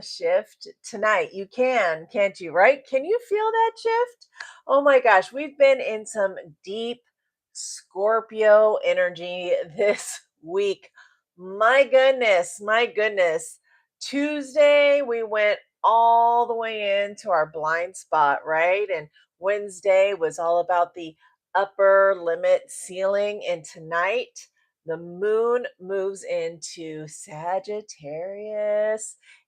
a shift tonight. You can, can't you? Right? Can you feel that shift? Oh my gosh, we've been in some deep Scorpio energy this week. My goodness, my goodness. Tuesday, we went all the way into our blind spot, right? And Wednesday was all about the upper limit ceiling. And tonight, the moon moves into Sagittarius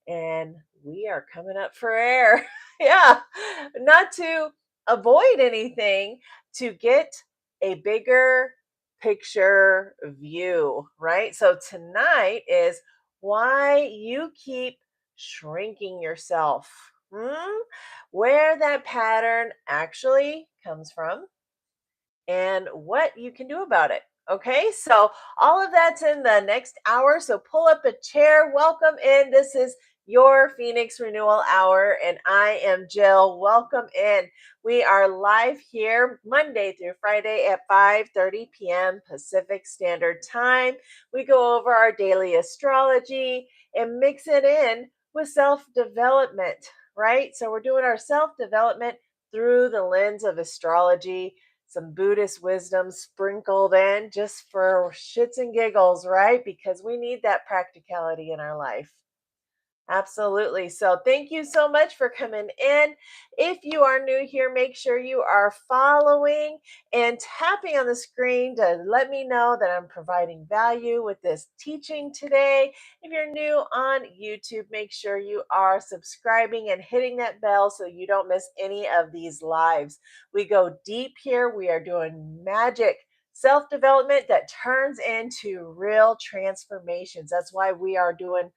and we are coming up for air. Yeah, not to avoid anything, to get a bigger picture view, right? So tonight is why you keep shrinking yourself. Where that pattern actually comes from and what you can do about it. Okay, so all of that's in the next hour. So pull up a chair. Welcome in. This is your Phoenix Renewal Hour, and I am Jill. Welcome in. We are live here Monday through Friday at 5:30 p.m. Pacific Standard Time. We go over our daily astrology and mix it in with self-development, right? So we're doing our self-development through the lens of astrology, some Buddhist wisdom sprinkled in just for shits and giggles, right? Because we need that practicality in our life. Absolutely. So thank you so much for coming in. If you are new here, make sure you are following and tapping on the screen to let me know that I'm providing value with this teaching today. If you're new on YouTube, make sure you are subscribing and hitting that bell so you don't miss any of these lives. We go deep here. We are doing magic self-development that turns into real transformations. That's why we are doing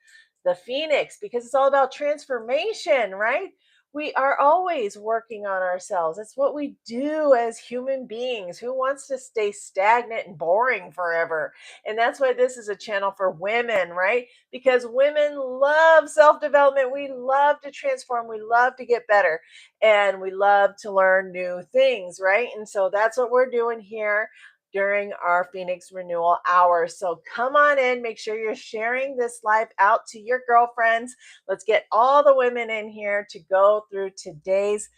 the Phoenix, because it's all about transformation, right? We are always working on ourselves. It's what we do as human beings. Who wants to stay stagnant and boring forever? And that's why this is a channel for women, right? Because women love self development. We love to transform. We love to get better. And we love to learn new things, right? And so that's what we're doing here during our Phoenix Renewal Hour. So come on in, make sure you're sharing this live out to your girlfriends. Let's get all the women in here to go through today's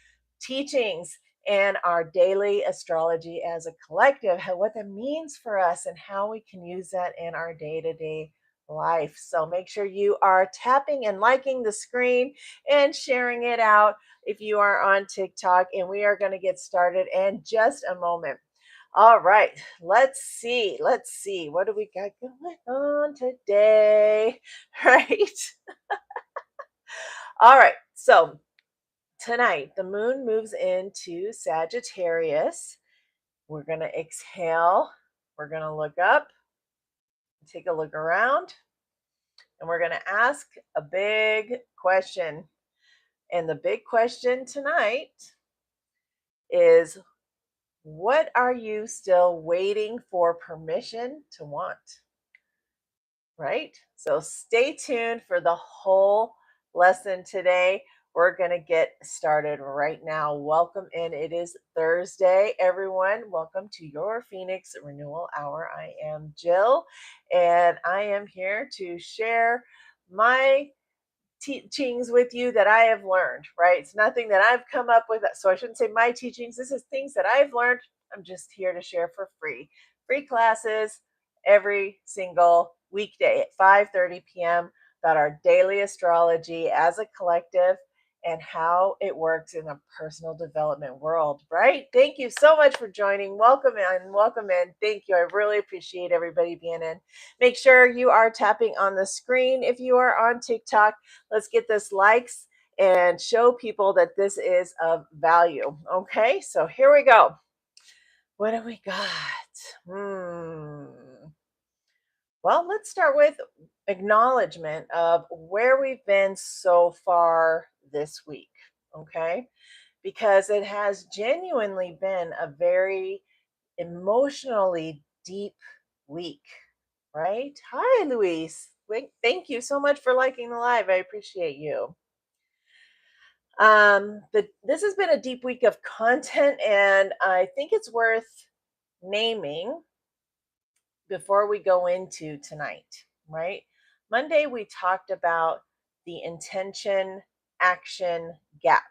teachings and our daily astrology as a collective, what that means for us and how we can use that in our day-to-day life. So make sure you are tapping and liking the screen and sharing it out if you are on TikTok. And we are going to get started in just a moment. All right, let's see. Let's see. What do we got going on today? Right. All right. So tonight, the moon moves into Sagittarius. We're going to exhale. We're going to look up, take a look around, and we're going to ask a big question. And the big question tonight is, what are you still waiting for permission to want? Right? So stay tuned for the whole lesson today. We're going to get started right now. Welcome in. It is Thursday, everyone. Welcome to your Phoenix Renewal Hour. I am Jill, and I am here to share my teachings with you that I have learned, right? It's nothing that I've come up with. So I shouldn't say my teachings. This is things that I've learned. I'm just here to share for free. Free classes every single weekday at 5:30 p.m. about our daily astrology as a collective and how it works in a personal development world, right? Thank you so much for joining. Welcome in, welcome in. Thank you. I really appreciate everybody being in. Make sure you are tapping on the screen if you are on TikTok. Let's get this likes and show people that this is of value. Okay, so here we go. What do we got? Well, let's start with acknowledgement of where we've been so far this week. Okay, because it has genuinely been a very emotionally deep week, right? Hi, Luis. Thank you so much for liking the live. I appreciate you. This has been a deep week of content, and I think it's worth naming before we go into tonight, right? Monday, we talked about the intention action gap,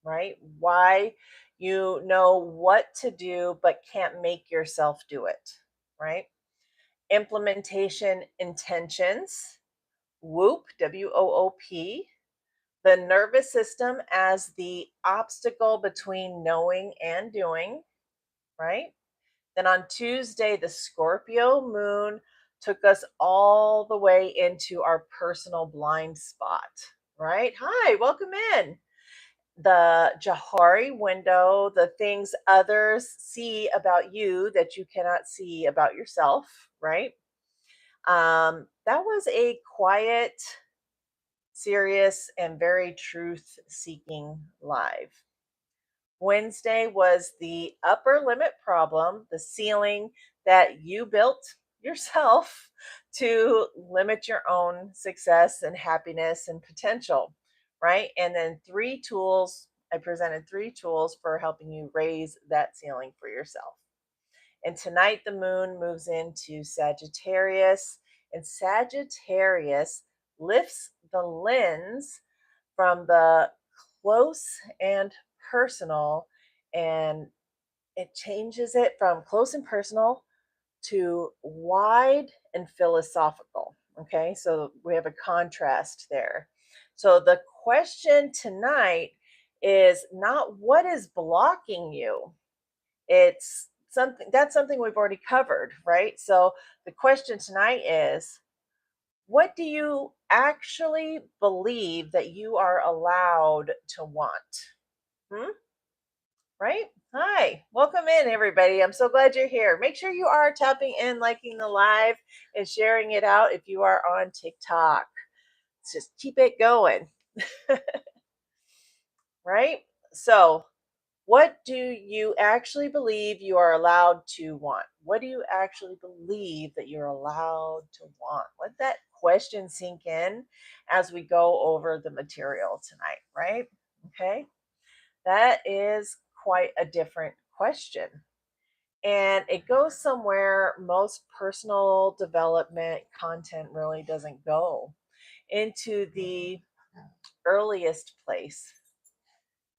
right? Why you know what to do but can't make yourself do it, right? Implementation intentions, WOOP, WOOP, the nervous system as the obstacle between knowing and doing, right? Then on Tuesday, the Scorpio moon took us all the way into our personal blind spot, right? Hi, welcome in. The Jahari window, the things others see about you that you cannot see about yourself, right? That was a quiet, serious, and very truth seeking live. Wednesday was the upper limit problem, the ceiling that you built yourself to limit your own success and happiness and potential, right? And then three tools, I presented three tools for helping you raise that ceiling for yourself. And tonight the moon moves into Sagittarius, and Sagittarius lifts the lens from the close and personal, and it changes it from close and personal to wide and philosophical. Okay, so we have a contrast there. So the question tonight is not what is blocking you, it's something we've already covered, right? So the question tonight is, what do you actually believe that you are allowed to want? Hmm? Right? Hi, welcome in, everybody. I'm so glad you're here. Make sure you are tapping in, liking the live, and sharing it out if you are on TikTok. Let's just keep it going, right? So, what do you actually believe you are allowed to want? What do you actually believe that you're allowed to want? Let that question sink in as we go over the material tonight, right? Okay. That is quite a different question. And it goes somewhere most personal development content really doesn't go, into the earliest place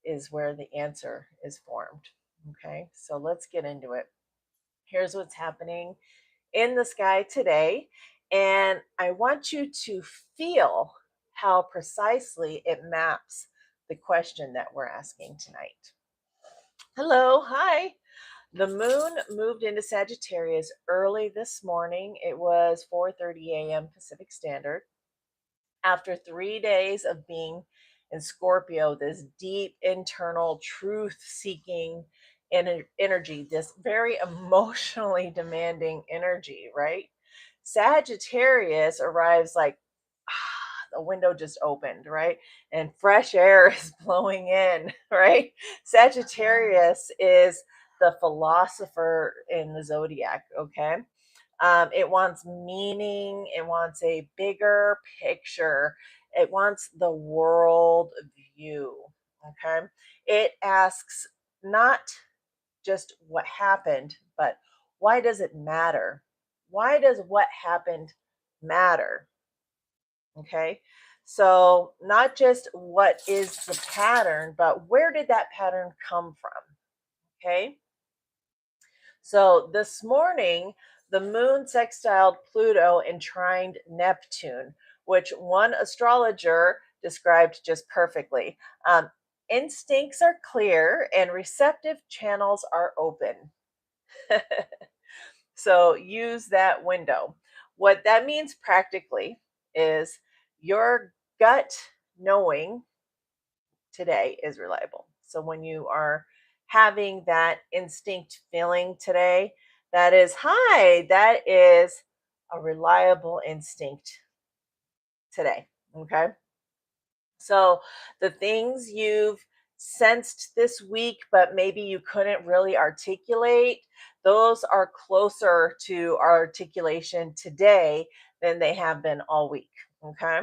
is where the answer is formed. Okay, so let's get into it. Here's what's happening in the sky today. And I want you to feel how precisely it maps the question that we're asking tonight. Hello, hi. The moon moved into Sagittarius early this morning. It was 4:30 a.m. Pacific Standard. After 3 days of being in Scorpio, this deep internal truth seeking energy, this very emotionally demanding energy, right? Sagittarius arrives like, the window just opened, right? And fresh air is blowing in, right? Sagittarius is the philosopher in the zodiac, okay? It wants meaning, it wants a bigger picture, it wants the world view. Okay. It asks not just what happened, but why does it matter? Why does what happened matter? Okay. So, not just what is the pattern, but where did that pattern come from? Okay. So this morning, the moon sextiled Pluto and trined Neptune, which one astrologer described just perfectly. Instincts are clear and receptive channels are open. So use that window. What that means practically is your gut knowing today is reliable. So when you are having that instinct feeling today, that is a reliable instinct today. Okay. So the things you've sensed this week, but maybe you couldn't really articulate, those are closer to articulation today than they have been all week. Okay.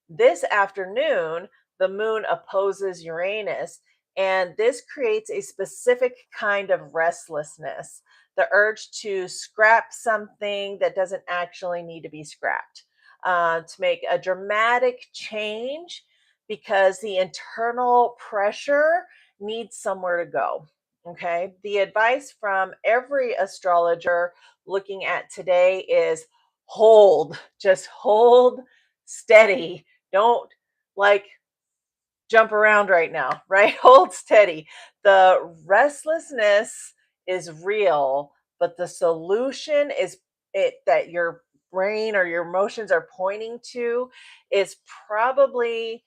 This afternoon, the moon opposes Uranus, and this creates a specific kind of restlessness, the urge to scrap something that doesn't actually need to be scrapped. to make a dramatic change because the internal pressure needs somewhere to go. Okay. The advice from every astrologer looking at today is hold, just hold steady. Don't like jump around right now, right? Hold steady. The restlessness is real, but the solution is it that your brain or your emotions are pointing to is probably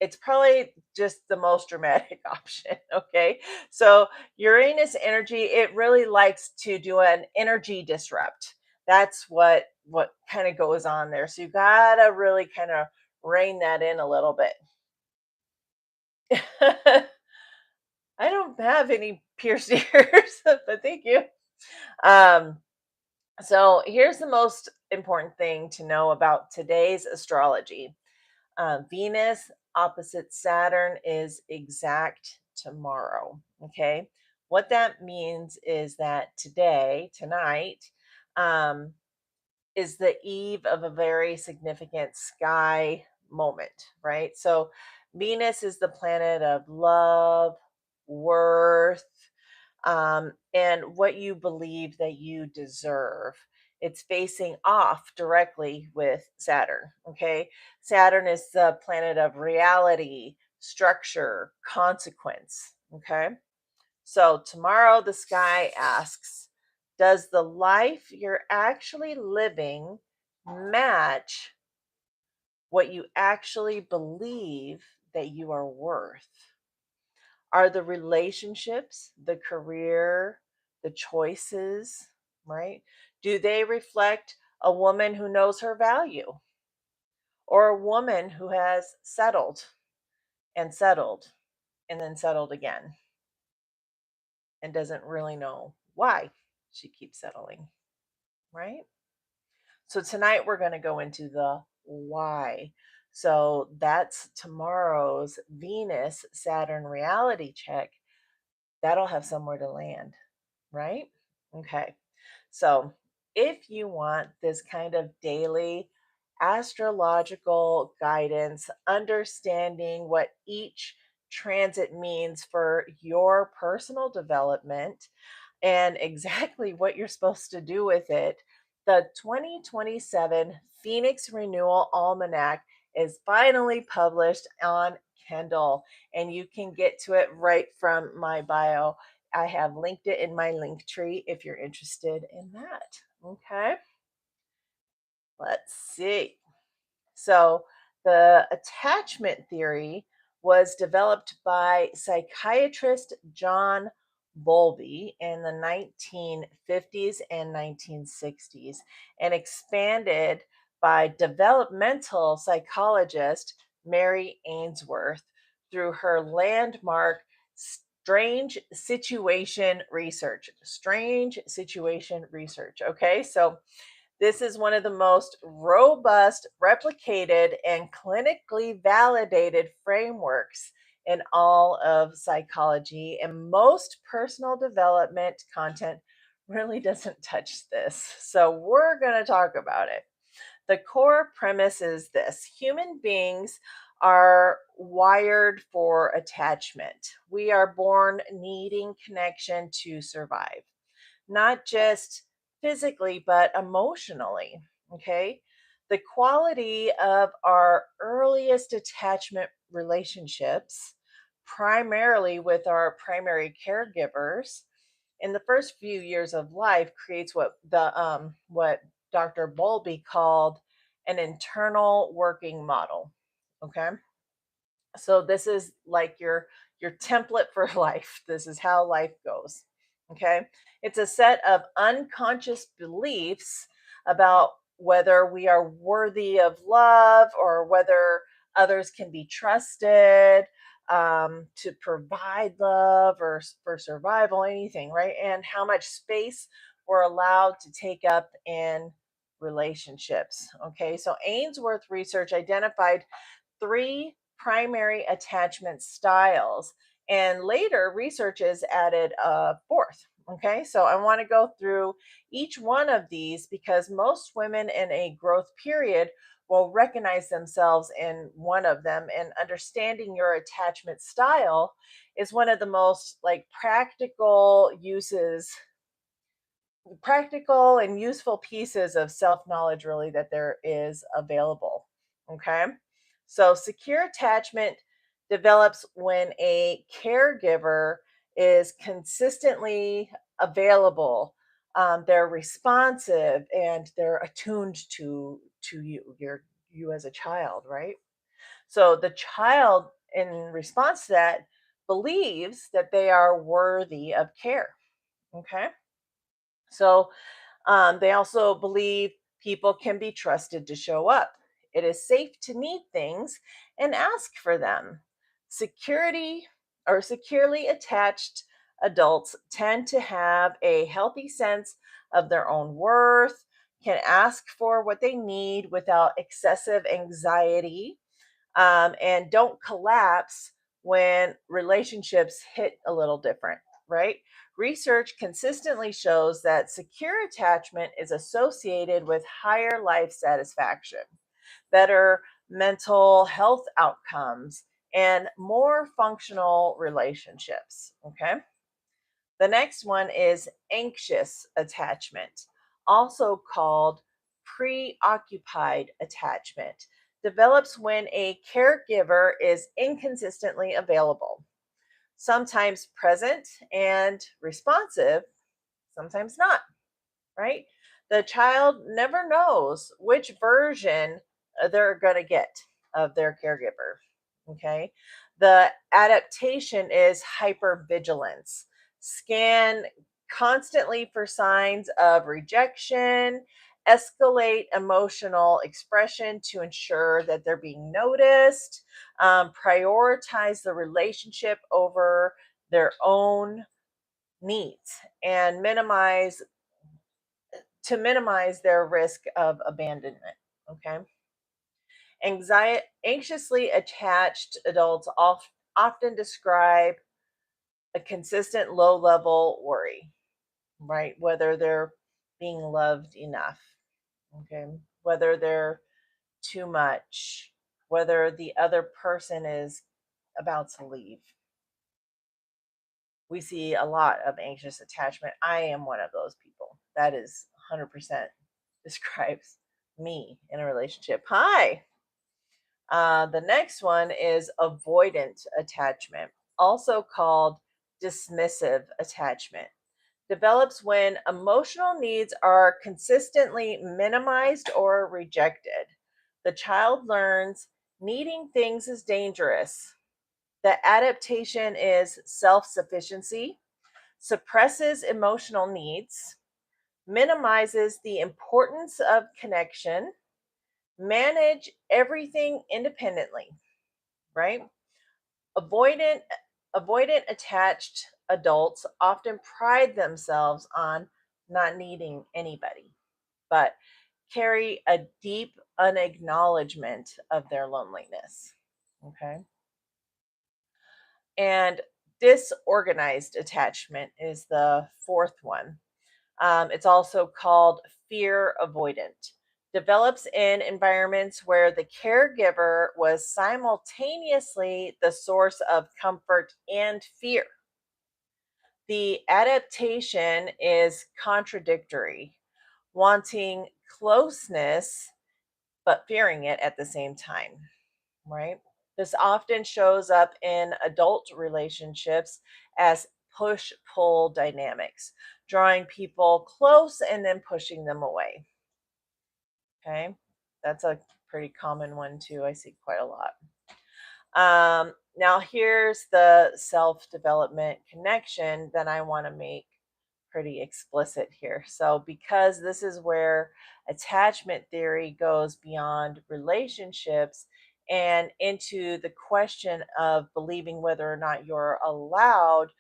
it's probably just the most dramatic option. Okay. So Uranus energy, it really likes to do an energy disrupt. That's what kind of goes on there. So you gotta really kind of rein that in a little bit. I don't have any pierced ears, but thank you. Um, so here's the most important thing to know about today's astrology. Venus opposite Saturn is exact tomorrow. Okay. What that means is that tonight, um, is the eve of a very significant sky moment, right? So Venus is the planet of love, worth, and what you believe that you deserve. It's facing off directly with Saturn. Okay. Saturn is the planet of reality, structure, consequence. Okay. So tomorrow the sky asks, does the life you're actually living match what you actually believe that you are worth? Are the relationships, the career, the choices, right? Do they reflect a woman who knows her value or a woman who has settled and then settled again and doesn't really know why she keeps settling, right? So tonight we're going to go into the why. So that's tomorrow's Venus Saturn reality check. That'll have somewhere to land, right? Okay. So, if you want this kind of daily astrological guidance, understanding what each transit means for your personal development and exactly what you're supposed to do with it, the 2027 Phoenix Renewal Almanac is finally published on Kindle, and you can get to it right from my bio. I have linked it in my link tree if you're interested in that. Okay, let's see. So, the attachment theory was developed by psychiatrist John Bowlby in the 1950s and 1960s and expanded by developmental psychologist Mary Ainsworth through her landmark strange situation research. Strange situation research. Okay, so this is one of the most robust, replicated, and clinically validated frameworks in all of psychology. And most personal development content really doesn't touch this. So, we're going to talk about it. The core premise is this: human beings are wired for attachment. We are born needing connection to survive, not just physically, but emotionally. Okay. The quality of our earliest attachment relationships, primarily with our primary caregivers, in the first few years of life, creates what Dr. Bowlby called an internal working model. Okay, so this is like your template for life. This is how life goes. Okay? It's a set of unconscious beliefs about whether we are worthy of love or whether others can be trusted to provide love or for survival, anything, right? And how much space we're allowed to take up in relationships. Okay, so Ainsworth research identified three primary attachment styles, and later research has added a fourth. Okay, so I want to go through each one of these because most women in a growth period will recognize themselves in one of them, and understanding your attachment style is one of the most like practical and useful pieces of self-knowledge really that there is available. Okay, so secure attachment develops when a caregiver is consistently available. They're responsive and they're attuned to you as a child, right? So the child, in response to that, believes that they are worthy of care. Okay, so they also believe people can be trusted to show up. It is safe to need things and ask for them. Security or securely attached adults tend to have a healthy sense of their own worth, can ask for what they need without excessive anxiety, and don't collapse when relationships hit a little different, right? Research consistently shows that secure attachment is associated with higher life satisfaction, better mental health outcomes, and more functional relationships. Okay. The next one is anxious attachment, also called preoccupied attachment. Develops when a caregiver is inconsistently available, sometimes present and responsive, sometimes not, right? The child never knows which version they're going to get of their caregiver. Okay. The adaptation is hypervigilance. Scan constantly for signs of rejection, escalate emotional expression to ensure that they're being noticed, prioritize the relationship over their own needs, and minimize their risk of abandonment. Okay. Anxiously attached adults often describe a consistent low level worry, right? Whether they're being loved enough, okay? Whether they're too much, whether the other person is about to leave. We see a lot of anxious attachment. I am one of those people. That is 100% describes me in a relationship. Hi. The next one is avoidant attachment, also called dismissive attachment. Develops when emotional needs are consistently minimized or rejected. The child learns needing things is dangerous. The adaptation is self sufficiency, suppresses emotional needs, minimizes the importance of connection, manage everything independently, right? Avoidant avoidant attached adults often pride themselves on not needing anybody, but carry a deep unacknowledgement of their loneliness. Okay. And disorganized attachment is the fourth one. It's also called fear avoidant. Develops in environments where the caregiver was simultaneously the source of comfort and fear. The adaptation is contradictory, wanting closeness but fearing it at the same time, right? This often shows up in adult relationships as push pull dynamics, drawing people close and then pushing them away. Okay. That's a pretty common one, too. I see quite a lot. Now, here's the self development connection that I want to make pretty explicit here. So, because this is where attachment theory goes beyond relationships and into the question of believing whether or not you're allowed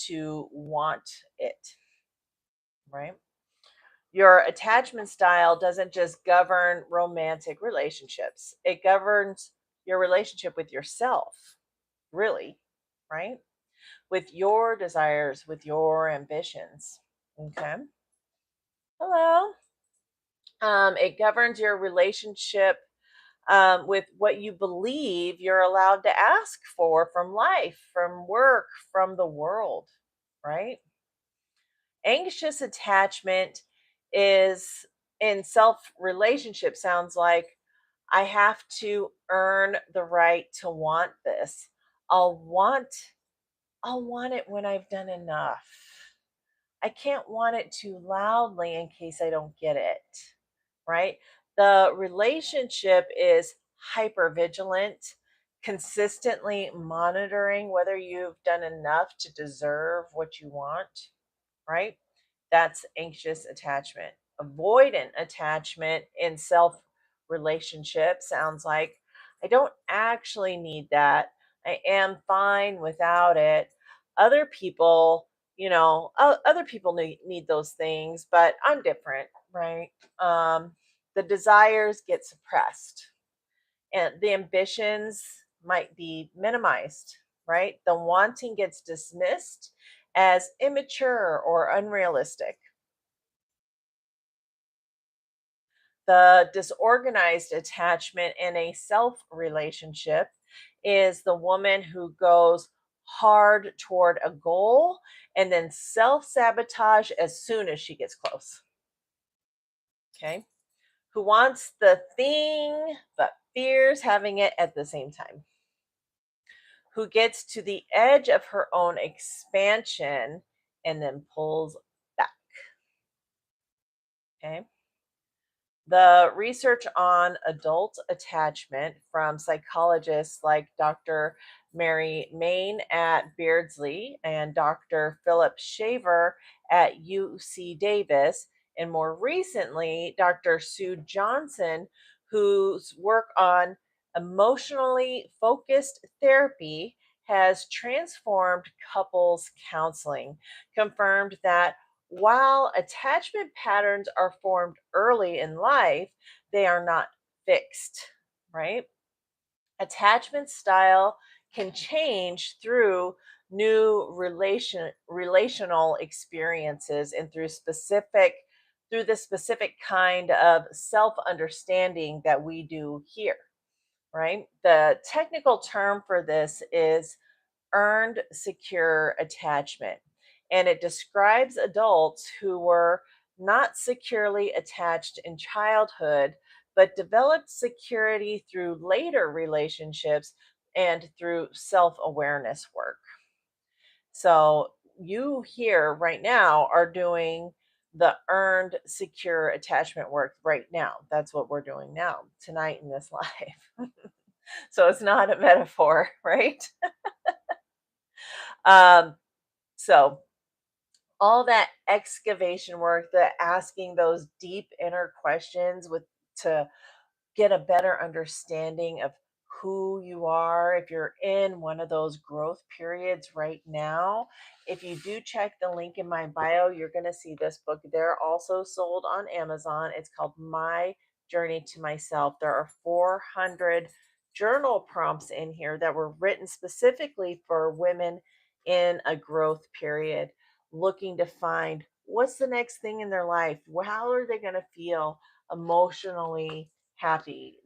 to want it, right? Your attachment style doesn't just govern romantic relationships, it governs your relationship with yourself, really, right? with your desires, with your ambitions. Okay. Hello. It governs your relationship with what you believe you're allowed to ask for from life, from work, from the world, right? Anxious attachment is in self relationship sounds like I have to earn the right to want this. I'll want I'll want it when I've done enough. I can't want it too loudly in case I don't get it, right? The relationship is hyper vigilant, consistently monitoring whether you've done enough to deserve what you want, right? That's anxious attachment. Avoidant attachment in self relationship sounds like I don't actually need that. I am fine without it. Other people, other people need those things, but I'm different, right? Um, the desires get suppressed and the ambitions might be minimized, right? The wanting gets dismissed as immature or unrealistic. The disorganized attachment in a self relationship is the woman who goes hard toward a goal and then self sabotage as soon as she gets close. Okay. Who wants the thing but fears having it at the same time. Who gets to the edge of her own expansion and then pulls back. Okay. The research on adult attachment from psychologists like Dr. Mary Main at Beardsley and Dr. Philip Shaver at UC Davis, and more recently, Dr. Sue Johnson, whose work on emotionally focused therapy has transformed couples counseling, confirmed that while attachment patterns are formed early in life, they are not fixed, right? Attachment style can change through new relational experiences and through the specific kind of self understanding that we do here, right? The technical term for this is earned secure attachment. And it describes adults who were not securely attached in childhood, but developed security through later relationships and through self awareness work. So, you here right now are doing the earned secure attachment work right now. That's what we're doing now, tonight in this life. So, it's not a metaphor, right? Um, so, all that excavation work, the asking those deep inner questions with to get a better understanding of who you are. If you're in one of those growth periods right now, if you do check the link in my bio, you're going to see this book. They're also sold on Amazon. It's called My Journey to Myself. There are 400 journal prompts in here that were written specifically for women in a growth period looking to find what's the next thing in their life. How are they going to feel emotionally happy,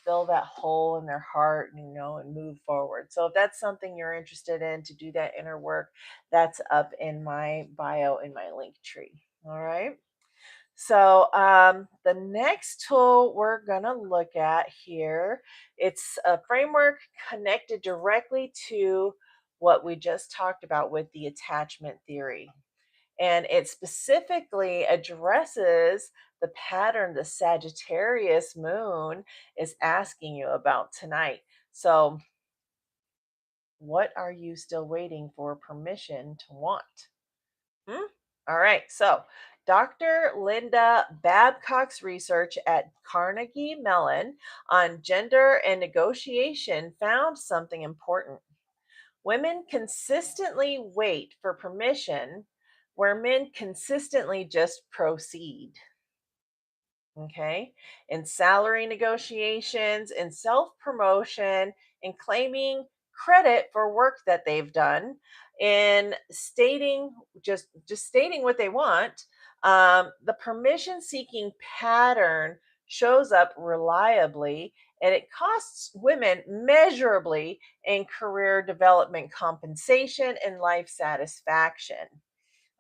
fill that hole in their heart, and move forward. So if that's something you're interested in to do that inner work, that's up in my bio in my link tree. All right. So the next tool we're gonna look at here, it's a framework connected directly to what we just talked about with the attachment theory, and it specifically addresses the pattern the Sagittarius moon is asking you about tonight. So, what are you still waiting for permission to want? Hmm? All right. So, Dr. Linda Babcock's research at Carnegie Mellon on gender and negotiation found something important. Women consistently wait for permission where men consistently just proceed. Okay. In salary negotiations, in self promotion, in claiming credit for work that they've done in stating just stating what they want. The permission seeking pattern shows up reliably, and it costs women measurably in career development, compensation, and life satisfaction.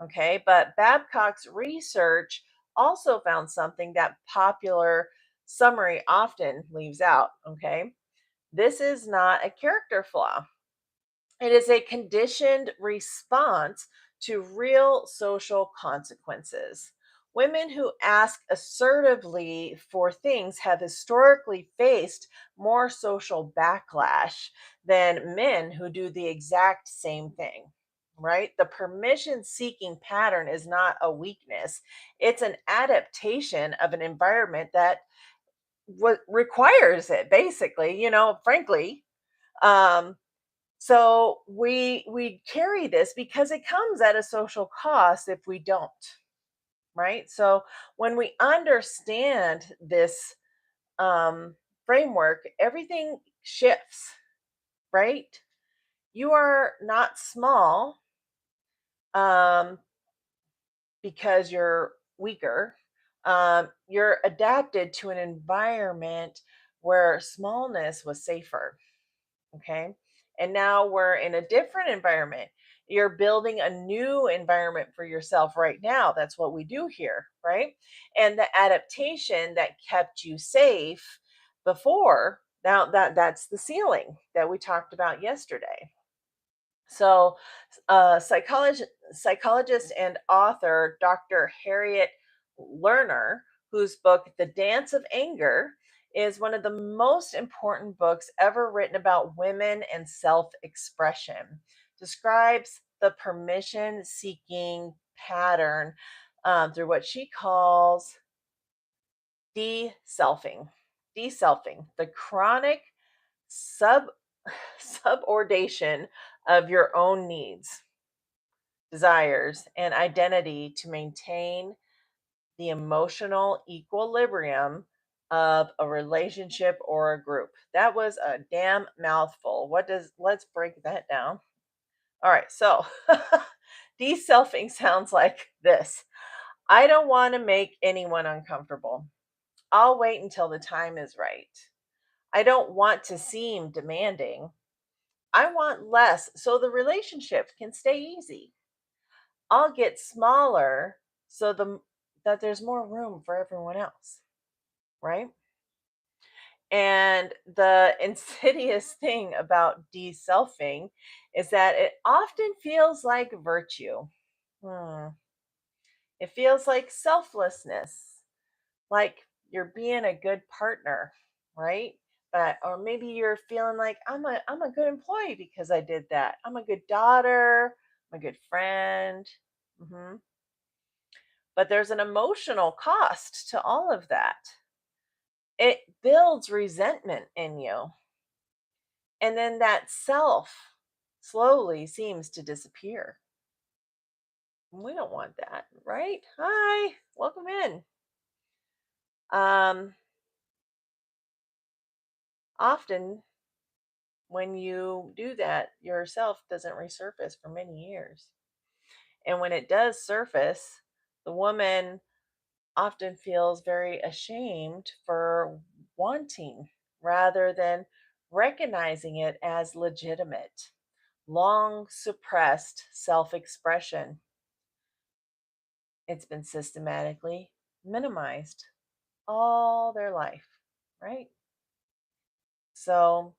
Okay, but Babcock's research also found something that popular summary often leaves out. Okay, this is not a character flaw, it is a conditioned response to real social consequences. Women who ask assertively for things have historically faced more social backlash than men who do the exact same thing. Right? The permission seeking pattern is not a weakness, it's an adaptation of an environment that what requires it, basically, frankly. Um, so we carry this because it comes at a social cost if we don't, right? So when we understand this framework, everything shifts, right? You are not small um, because you're weaker. You're adapted to an environment where smallness was safer. Okay. And now we're in a different environment. You're building a new environment for yourself right now. That's what we do here, right? And the adaptation that kept you safe before, now that's the ceiling that we talked about yesterday. So, psychologist and author Dr. Harriet Lerner, whose book The Dance of Anger is one of the most important books ever written about women and self-expression, describes the permission-seeking pattern through what she calls de-selfing. De-selfing, the chronic sub subordination of your own needs, desires, and identity to maintain the emotional equilibrium of a relationship or a group. That was a damn mouthful. Let's break that down. All right, so de-selfing sounds like this. I don't want to make anyone uncomfortable. I'll wait until the time is right. I don't want to seem demanding. I want less so the relationship can stay easy. I'll get smaller so that there's more room for everyone else, right? And the insidious thing about de-selfing is that it often feels like virtue. Hmm. It feels like selflessness, like you're being a good partner, right? But or maybe you're feeling like I'm a good employee because I did that. I'm a good daughter, I'm a good friend. hmm But there's an emotional cost to all of that. It builds resentment in you. And then that self slowly seems to disappear. We don't want that, right? Hi, welcome in. Um, Often when you do that, yourself doesn't resurface for many years. And when it does surface, the woman often feels very ashamed for wanting rather than recognizing it as legitimate, long suppressed self expression. It's been systematically minimized all their life, right? So,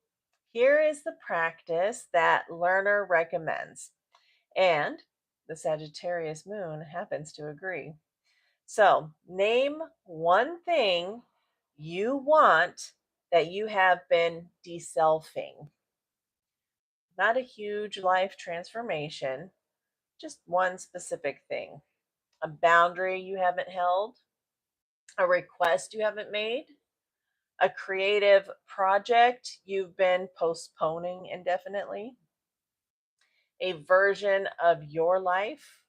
here is the practice that Lerner recommends. And the Sagittarius moon happens to agree. So, name one thing you want that you have been deselfing. Not a huge life transformation, just one specific thing. A boundary you haven't held, a request you haven't made, a creative project you've been postponing indefinitely, a version of your life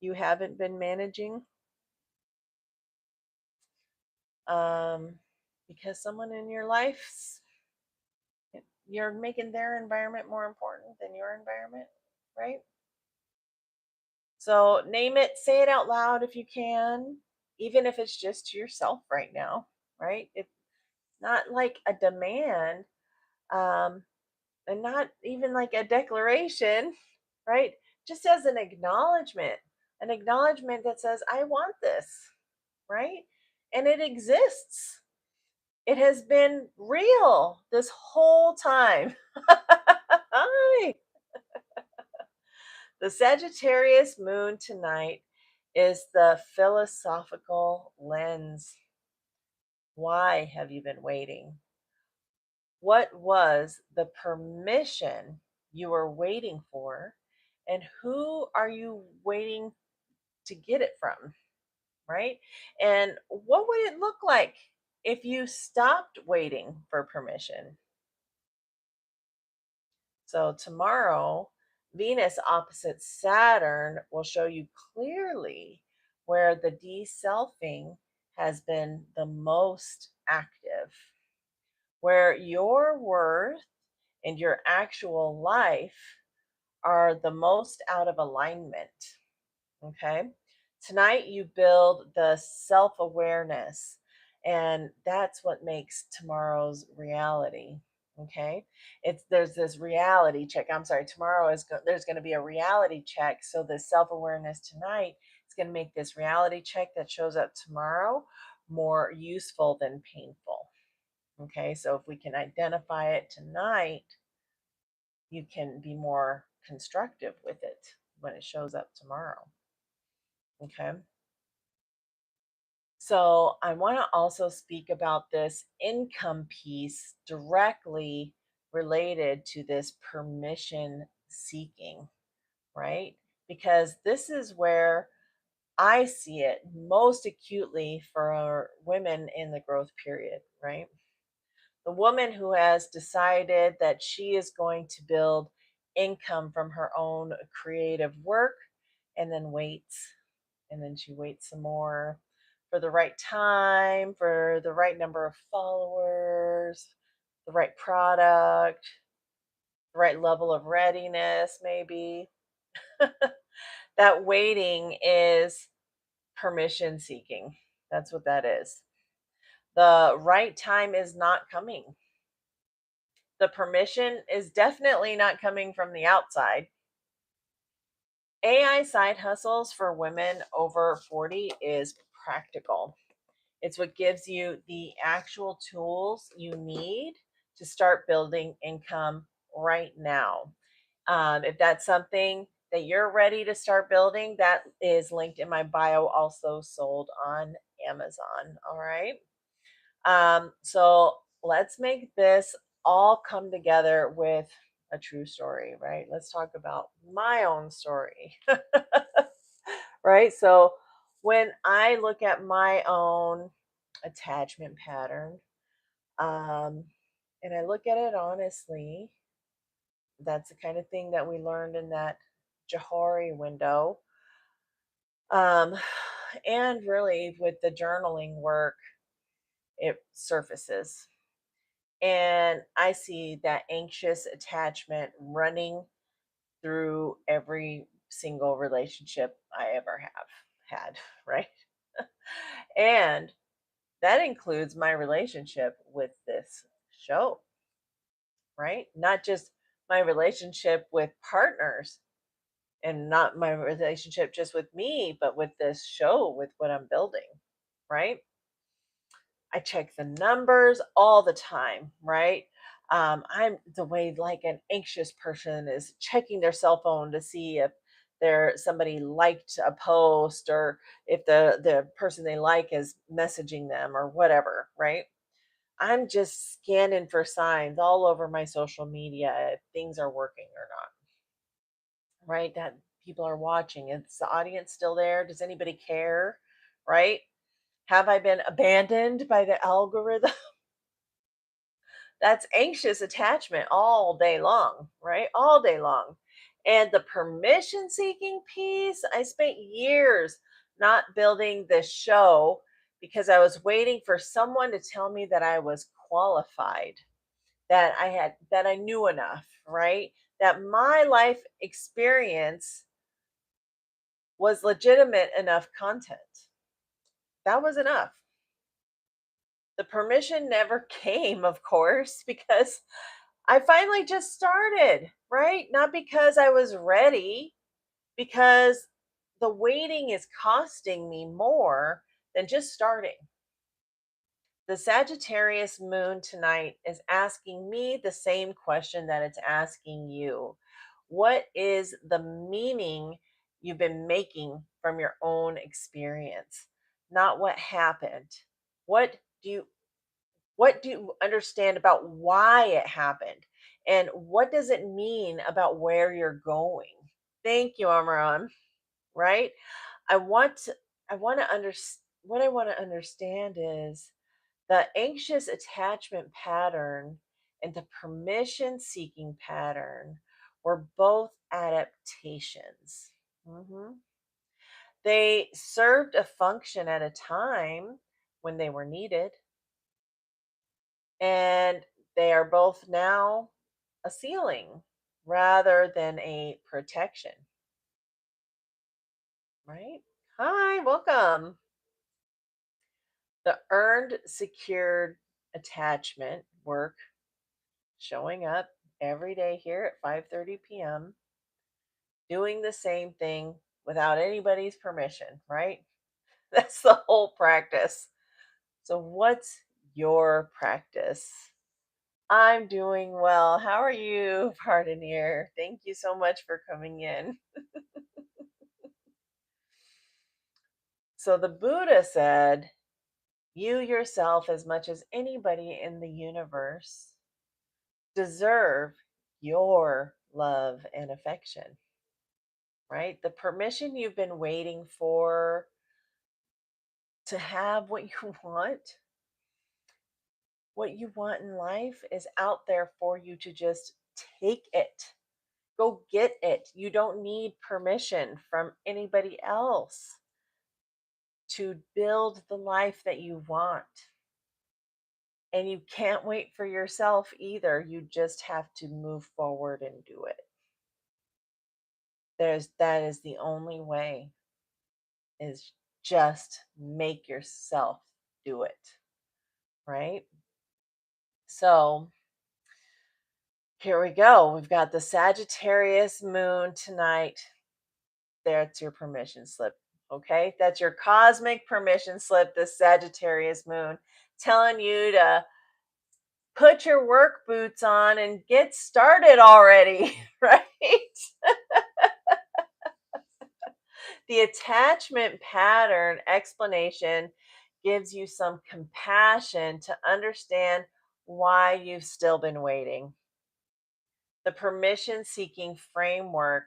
you haven't been managing, um, because someone in your life You're making their environment more important than your environment, right? So name it, say it out loud if you can, even if it's just to yourself right now, right? It's not like a demand, um, and not even like a declaration, right? Just as an acknowledgement that says, I want this, right? And it exists. It has been real this whole time. Hi. The Sagittarius moon tonight is the philosophical lens. Why have you been waiting? What was the permission you were waiting for? And who are you waiting to get it from? Right? And what would it look like if you stopped waiting for permission? So, tomorrow, Venus opposite Saturn will show you clearly where the deselfing has been the most active, where your worth and your actual life are the most out of alignment. Okay. Tonight, you build the self awareness, and that's what makes tomorrow's reality. Okay. There's this reality check. I'm sorry. There's going to be a reality check. So, the self awareness tonight is going to make this reality check that shows up tomorrow more useful than painful. Okay. So, if we can identify it tonight, you can be more constructive with it when it shows up tomorrow. Okay. So, I want to also speak about this income piece directly related to this permission seeking, right? Because this is where I see it most acutely for women in the growth period, right? The woman who has decided that she is going to build income from her own creative work and then waits, and then she waits some more for the right time, for the right number of followers, the right product, the right level of readiness, maybe. That waiting is permission seeking. That's what that is. The right time is not coming. The permission is definitely not coming from the outside. AI side hustles for women over 40 is practical. It's what gives you the actual tools you need to start building income right now. If that's something that you're ready to start building, that is linked in my bio, also sold on Amazon. All right. So let's make this all come together with a true story, right? Let's talk about my own story, right? So when I look at my own attachment pattern, um, and I look at it honestly, that's the kind of thing that we learned in that Johari window. Um, and really, with the journaling work, it surfaces. And I see that anxious attachment running through every single relationship I ever have had, right? And that includes my relationship with this show, right? Not just my relationship with partners and not my relationship just with me, but with this show, with what I'm building, right? I check the numbers all the time, right? I'm the way like an anxious person is checking their cell phone to see if somebody liked a post or if the person they like is messaging them or whatever, right? I'm just scanning for signs all over my social media if things are working or not, right? That people are watching. Is the audience still there? Does anybody care? Right? Have I been abandoned by the algorithm? That's anxious attachment all day long, right? All day long. And the permission seeking piece, I spent years not building this show because I was waiting for someone to tell me that I was qualified. that I knew enough, right? That my life experience was legitimate enough content. That was enough. The permission never came, of course, because I finally just started, right? Not because I was ready, because the waiting is costing me more than just starting. The Sagittarius moon tonight is asking me the same question that it's asking you. What is the meaning you've been making from your own experience? Not what happened. What do you what do you understand about why it happened? And what does it mean about where you're going? Thank you, Amaran. Right? I want to I want to understand what I want to understand is the anxious attachment pattern and the permission seeking pattern were both adaptations. Mhm. They served a function at a time when they were needed, and they are both now a ceiling rather than a protection, right? Hi, welcome. The earned secured attachment work showing up every day here at 5:30 p.m., doing the same thing without anybody's permission, right? That's the whole practice. So what's your practice? I'm doing well. How are you, Pardoneer? Thank you so much for coming in. So the Buddha said, you yourself, as much as anybody in the universe, deserve your love and affection, right? The permission you've been waiting for to have what you want in life is out there for you to just take it. Go get it. You don't need permission from anybody else to build the life that you want. And you can't wait for yourself either. You just have to move forward and do it. That is the only way, is just make yourself do it, right? So here we go. We've got the Sagittarius moon tonight. That's your permission slip. Okay. That's your cosmic permission slip, the Sagittarius moon, telling you to put your work boots on and get started already, right? The attachment pattern explanation gives you some compassion to understand why you've still been waiting. The permission seeking framework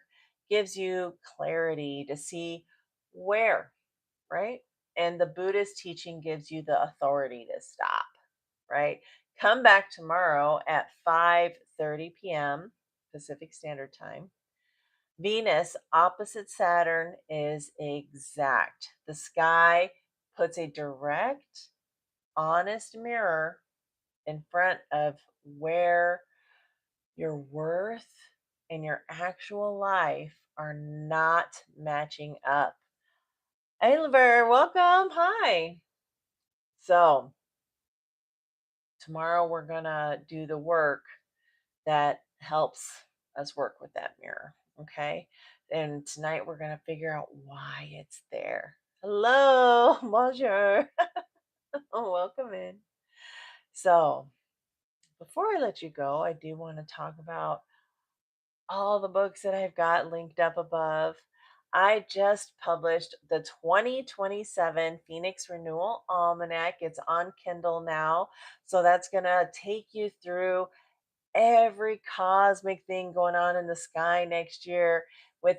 gives you clarity to see where, right? And the Buddhist teaching gives you the authority to stop, right? Come back tomorrow at 5:30 p.m. Pacific Standard Time. Venus opposite Saturn is exact. The sky puts a direct, honest mirror in front of where your worth and your actual life are not matching up. Oliver, welcome. Hi. So, tomorrow we're going to do the work that helps us work with that mirror. Okay. And tonight we're going to figure out why it's there. Hello. Bonjour. Oh, welcome in. So, before I let you go, I do want to talk about all the books that I've got linked up above. I just published the 2027 Phoenix Renewal Almanac. It's on Kindle now. So that's going to take you through every cosmic thing going on in the sky next year with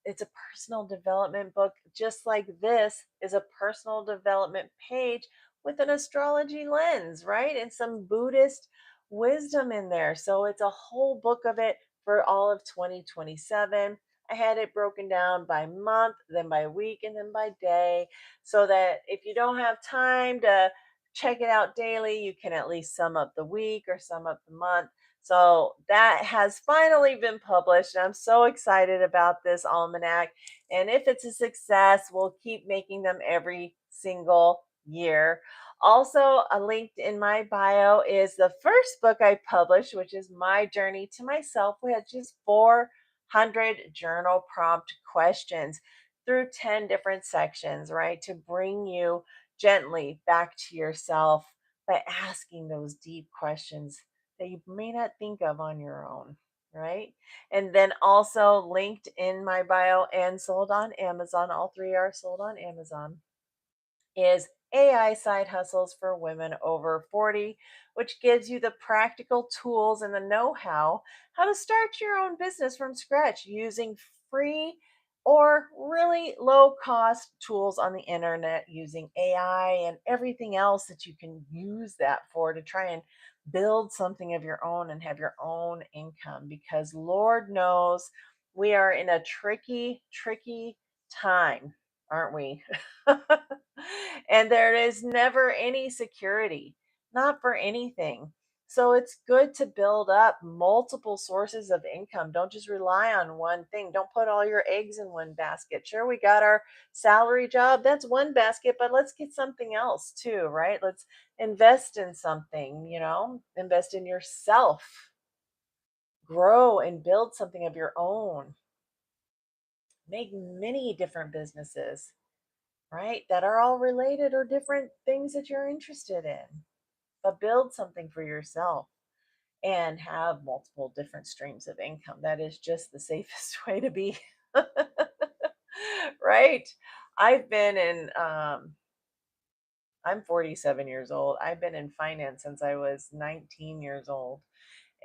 it's a personal development book, just like this is a personal development page with an astrology lens, right? And some Buddhist wisdom in there. So it's a whole book of it for all of 2027. I had it broken down by month, then by week, and then by day, so that if you don't have time to check it out daily. You can at least sum up the week or sum up the month. So that has finally been published. And I'm so excited about this almanac. And if it's a success, we'll keep making them every single year. Also, a linked in my bio is the first book I published, which is My Journey to Myself. We had just 400 journal prompt questions through 10 different sections, right? To bring you gently back to yourself by asking those deep questions that you may not think of on your own, right? And then also linked in my bio and sold on Amazon, all three are sold on Amazon, is AI Side Hustles for Women Over 40, which gives you the practical tools and the know how to start your own business from scratch using free or really low cost tools on the internet using AI and everything else that you can use that for to try and build something of your own and have your own income because Lord knows we are in a tricky time, aren't we? And there is never any security, not for anything. So it's good to build up multiple sources of income. Don't just rely on one thing. Don't put all your eggs in one basket. Sure, we got our salary job. That's one basket, but let's get something else too, right? Let's invest in something, invest in yourself, grow and build something of your own. Make many different businesses, right? That are all related or different things that you're interested in. But build something for yourself and have multiple different streams of income. That is just the safest way to be. Right? I've been in, I'm 47 years old. I've been in finance since I was 19 years old.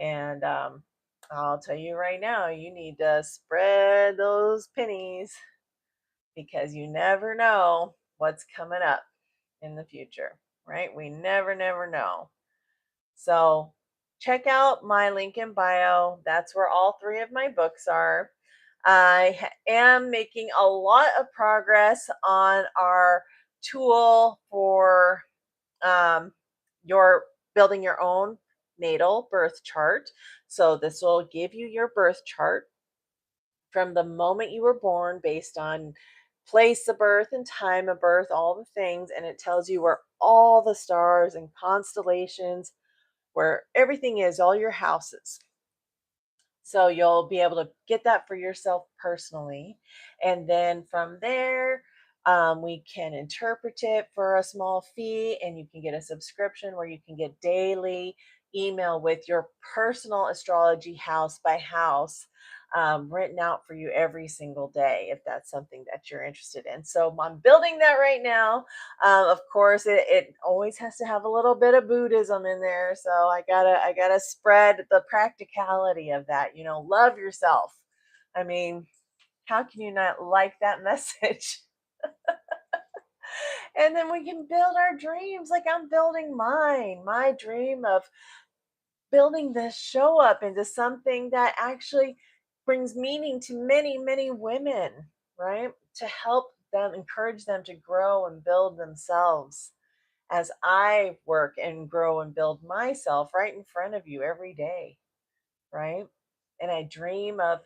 And I'll tell you right now, you need to spread those pennies because you never know what's coming up in the future, right? We never know. So check out my link in bio. That's where all three of my books are. Am making a lot of progress on our tool for um, your building your own natal birth chart. So this will give you your birth chart from the moment you were born based on place of birth and time of birth, all the things, and it tells you where all the stars and constellations, where everything is, all your houses. So you'll be able to get that for yourself personally. And then from there, we can interpret it for a small fee, and you can get a subscription where you can get daily email with your personal astrology house by house written out for you every single day if that's something that you're interested in. So I'm building that right now. Of course, it always has to have a little bit of Buddhism in there. So I gotta spread the practicality of that. Love yourself. I mean, how can you not like that message? And then we can build our dreams like I'm building mine. My dream of building this show up into something that actually brings meaning to many women, right? To help them, encourage them to grow and build themselves as I work and grow and build myself right in front of you every day, right? And I dream of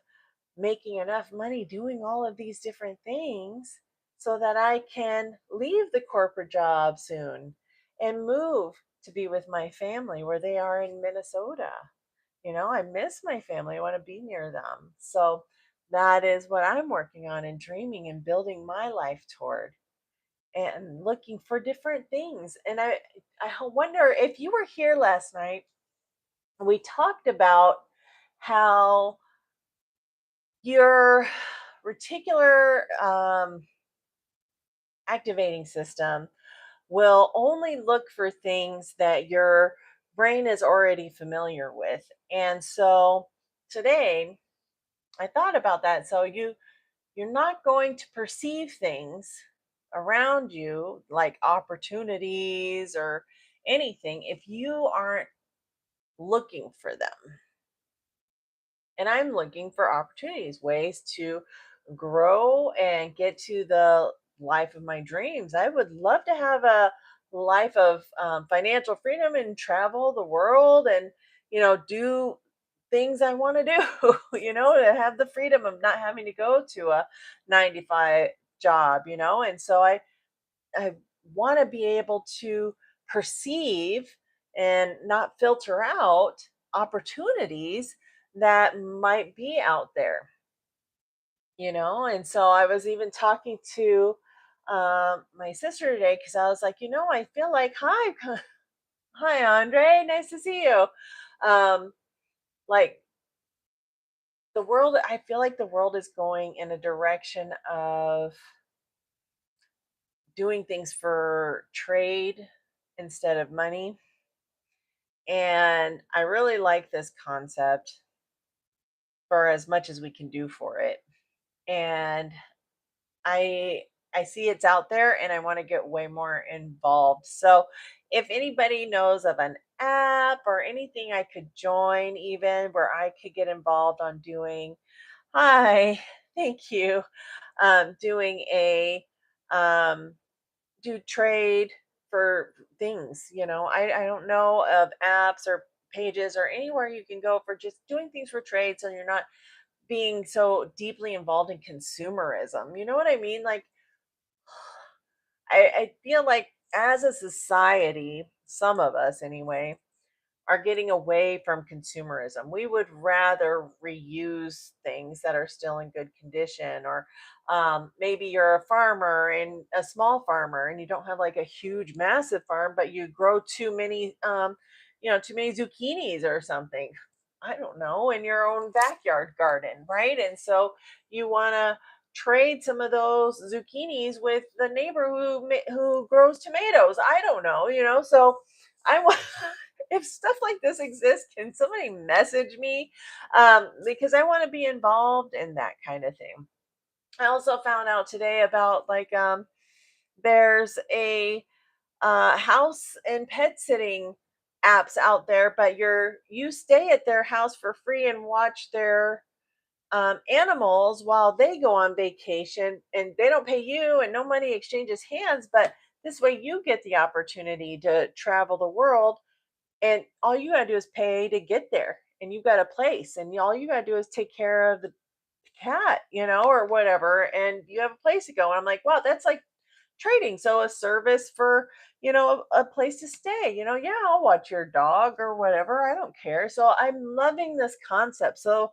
making enough money doing all of these different things so that I can leave the corporate job soon and move to be with my family where they are in Minnesota. I miss my family. I want to be near them. So that is what I'm working on and dreaming and building my life toward and looking for different things. And I wonder if you were here last night, we talked about how your reticular activating system will only look for things that your brain is already familiar with. And so today I thought about that. So you're not going to perceive things around you like opportunities or anything if you aren't looking for them. And I'm looking for opportunities, ways to grow and get to the life of my dreams. I would love to have a life of financial freedom and travel the world and, do things I want to do, to have the freedom of not having to go to a 95 job, and so I want to be able to perceive and not filter out opportunities that might be out there, and so I was even talking to my sister today because I was like, I feel like, hi, hi, Andre, nice to see you. Um, like I feel like the world is going in a direction of doing things for trade instead of money. And I really like this concept for as much as we can do for it. And I I see it's out there and I want to get way more involved. So if anybody knows of an app or anything I could join even where I could get involved on doing, hi, thank you. Doing a do trade for things, I don't know of apps or pages or anywhere you can go for just doing things for trade so you're not being so deeply involved in consumerism. You know what I mean? Like I feel like as a society, some of us anyway, are getting away from consumerism. We would rather reuse things that are still in good condition, or maybe you're a farmer and a small farmer, and you don't have like a huge, massive farm, but you grow too many zucchinis or something. I don't know, in your own backyard garden, right? And so you want to trade some of those zucchinis with the neighbor who grows tomatoes. I don't know, so I want if stuff like this exists, can somebody message me? Because I want to be involved in that kind of thing. I also found out today about like there's a house and pet sitting apps out there, but you stay at their house for free and watch their animals while they go on vacation, and they don't pay you, and no money exchanges hands. But this way, you get the opportunity to travel the world and all you gotta do is pay to get there, and you've got a place, and all you gotta do is take care of the cat, or whatever, and you have a place to go. And I'm like, wow, that's like trading. So a service for, a place to stay. Yeah, I'll watch your dog or whatever. I don't care. So I'm loving this concept. So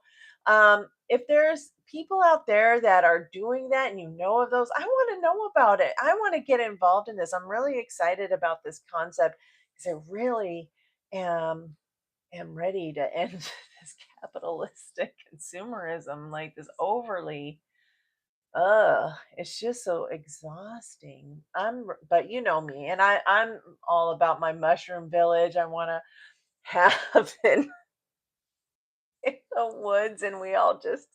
if there's people out there that are doing that and you know of those, I want to know about it. I want to get involved in this. I'm really excited about this concept because I really am ready to end this capitalistic consumerism, like this overly it's just so exhausting. But you know me, and I'm all about my mushroom village. I want to have in the woods, and we all just,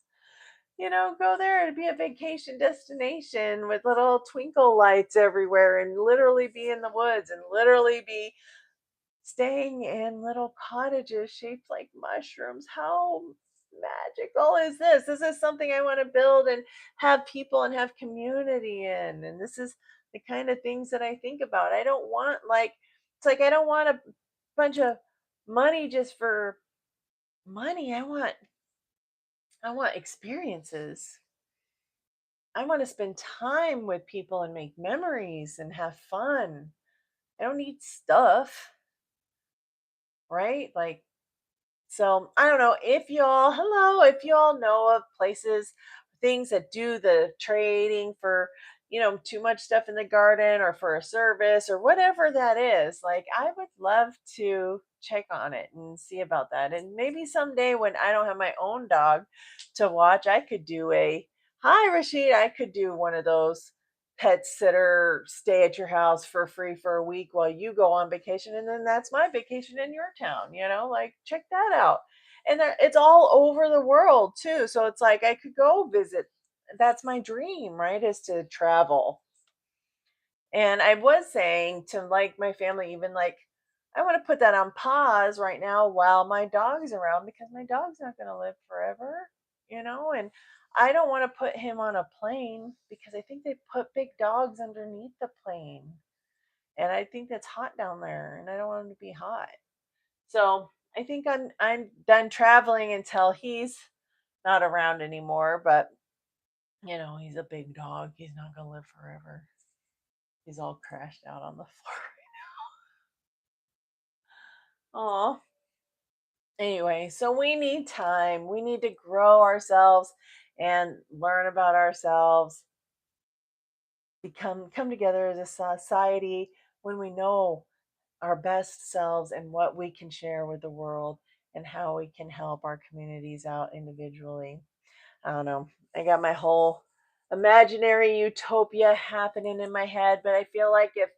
go there and be a vacation destination with little twinkle lights everywhere, and literally be in the woods, and literally be staying in little cottages shaped like mushrooms. How magical is this? This is something I want to build and have people and have community in. And this is the kind of things that I think about. I don't want like it's like I don't want a bunch of money just for money. I want experiences. I want to spend time with people and make memories and have fun. I don't need stuff, right? Like so I don't know if y'all, hello, if y'all know of places, things that do the trading for, too much stuff in the garden or for a service or whatever that is. Like I would love to check on it and see about that. And maybe someday when I don't have my own dog to watch, I could do a hi Rashid, I could do one of those pet sitter stay at your house for free for a week while you go on vacation, and then that's my vacation in your town, like check that out. And it's all over the world too, so it's like I could go visit. That's my dream, right, is to travel. And I was saying to like my family, even like, I want to put that on pause right now while my dog's around because my dog's not going to live forever, and I don't want to put him on a plane because I think they put big dogs underneath the plane. and I think that's hot down there, and I don't want him to be hot. So I think I'm done traveling until he's not around anymore. But he's a big dog. He's not gonna live forever. He's all crashed out on the floor. Oh, anyway, so we need time. We need to grow ourselves and learn about ourselves, become come together as a society when we know our best selves and what we can share with the world and how we can help our communities out individually. I don't know. I got my whole imaginary utopia happening in my head, but I feel like if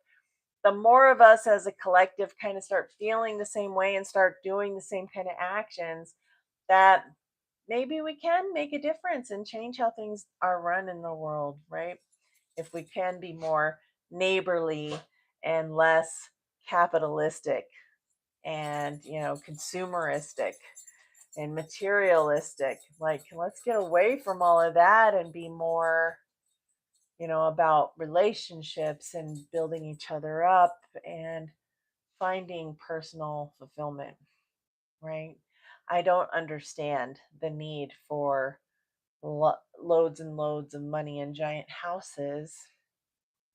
the more of us as a collective kind of start feeling the same way and start doing the same kind of actions, that maybe we can make a difference and change how things are run in the world, right? If we can be more neighborly and less capitalistic and, consumeristic and materialistic, like, let's get away from all of that and be more, about relationships and building each other up and finding personal fulfillment, right? I don't understand the need for loads and loads of money and giant houses.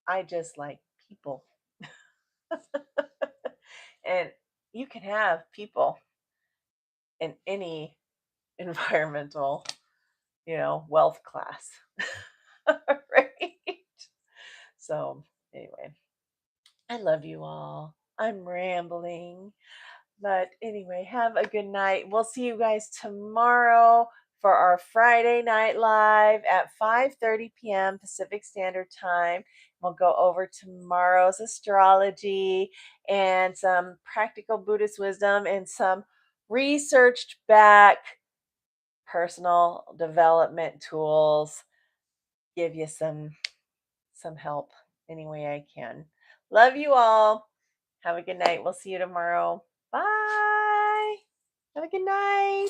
I just like people. And you can have people in any environmental, wealth class. Right? So, anyway, I love you all. I'm rambling. But anyway, have a good night. We'll see you guys tomorrow for our Friday night live at 5:30 p.m. Pacific Standard Time. We'll go over tomorrow's astrology and some practical Buddhist wisdom and some researched back personal development tools. Give you some help any way I can. Love you all. Have a good night. We'll see you tomorrow. Bye. Have a good night.